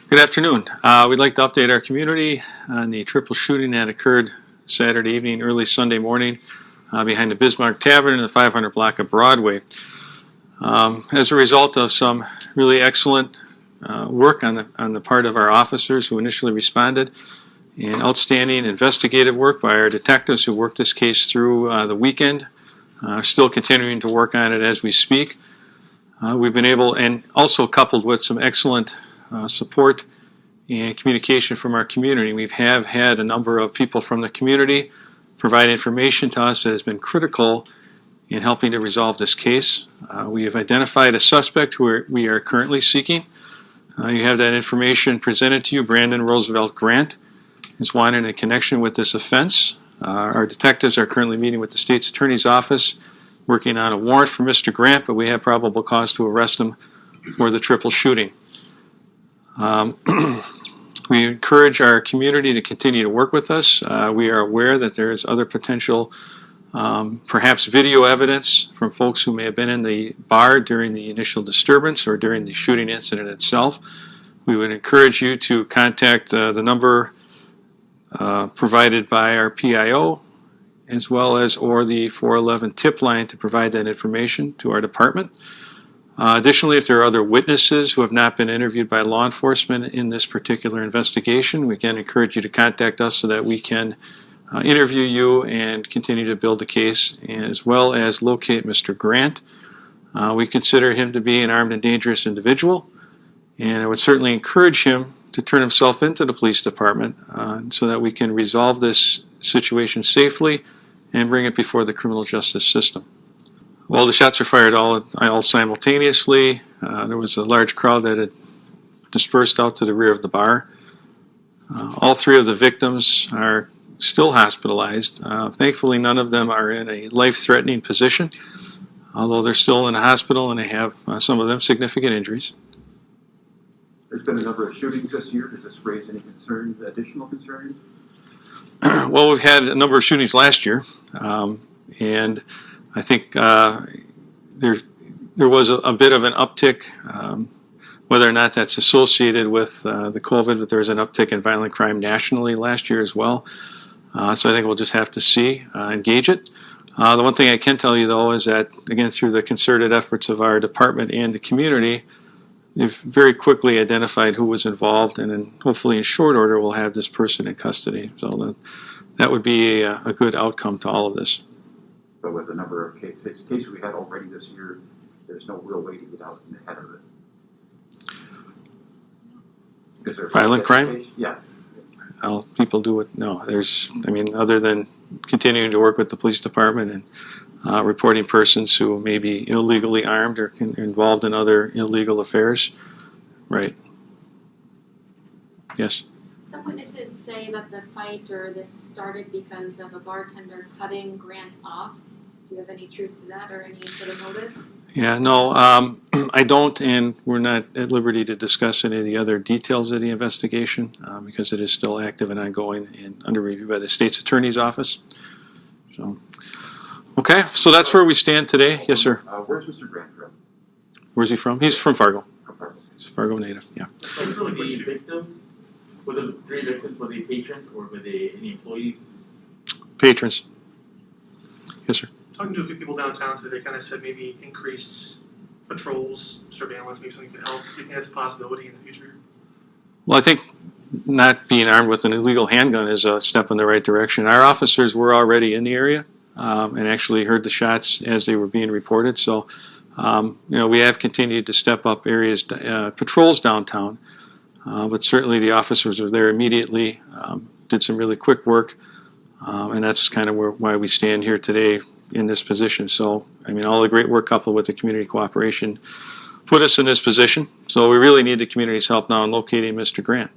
Good afternoon. We'd like to update our community on the triple shooting that occurred Saturday evening, early Sunday morning behind the Bismarck Tavern in the 500 block of Broadway. As a result of some really excellent work on the part of our officers who initially responded, and outstanding investigative work by our detectives who worked this case through the weekend, still continuing to work on it as we speak. We've been able, and also coupled with some excellent support and communication from our community. We have had a number of people from the community provide information to us that has been critical in helping to resolve this case. We have identified a suspect who we are currently seeking. You have that information presented to you. Brandon Roosevelt Grant is wanted in connection with this offense. Our detectives are currently meeting with the state's attorney's office working on a warrant for Mr. Grant, but we have probable cause to arrest him for the triple shooting. We encourage our community to continue to work with us. We are aware that there is other potential, perhaps video evidence from folks who may have been in the bar during the initial disturbance or during the shooting incident itself. We would encourage you to contact the number provided by our PIO, as well as or the 411 tip line to provide that information to our department. Additionally, if there are other witnesses who have not been interviewed by law enforcement in this particular investigation, we again encourage you to contact us so that we can interview you and continue to build the case, as well as locate Mr. Grant. We consider him to be an armed and dangerous individual, and I would certainly encourage him to turn himself into the police department so that we can resolve this situation safely and bring it before the criminal justice system. Well, the shots were fired all simultaneously. There was a large crowd that had dispersed out to the rear of the bar. All three of the victims are still hospitalized. Thankfully, none of them are in a life-threatening position, although they're still in the hospital and they have, some of them, significant injuries. There's been a number of shootings this year. Does this raise any concerns, additional concerns? Well, we've had a number of shootings last year, and I think there was a bit of an uptick, whether or not that's associated with the COVID, but there was an uptick in violent crime nationally last year as well. So I think we'll just have to see, engage it. The one thing I can tell you, though, is that, again, through the concerted efforts of our department and the community, they've very identified who was involved, and then hopefully in short order we'll have this person in custody. So that would be a good outcome to all of this. But with the number of cases we had already this year, there's no real way to get out ahead of it. Is there violent crime? Yeah. Well, people do it. No, other than continuing to work with the police department and reporting persons who may be illegally armed or involved in other illegal affairs. Right. Yes? Some witnesses say that the fight or this started because of a bartender cutting Grant off. Do you have any truth to that or any sort of motive? Yeah, no, I don't, and we're not at liberty to discuss any of the other details of the investigation because it is still active and ongoing and under review by the state's attorney's office. So, okay, so that's where we stand today. Yes, sir. Where's Mr. Grant from? Where's he from? He's from Fargo. Fargo. He's a Fargo native, yeah. So the victims, were the three victims, were they patrons or were they any employees? Patrons. Yes, sir. Talking to a few people downtown today, they kind of said maybe increased patrols, surveillance, maybe something could help. Do you think that's a possibility in the future? Well, I think not being armed with an illegal handgun is a step in the right direction. Our officers were already in the area and actually heard the shots as they were being reported. So, we have continued to step up areas, patrols downtown, but certainly the officers were there immediately, did some really quick work, and that's kind of why we stand here today in this position. So, all the great work coupled with the community cooperation put us in this position. So we really need the community's help now in locating Mr. Grant.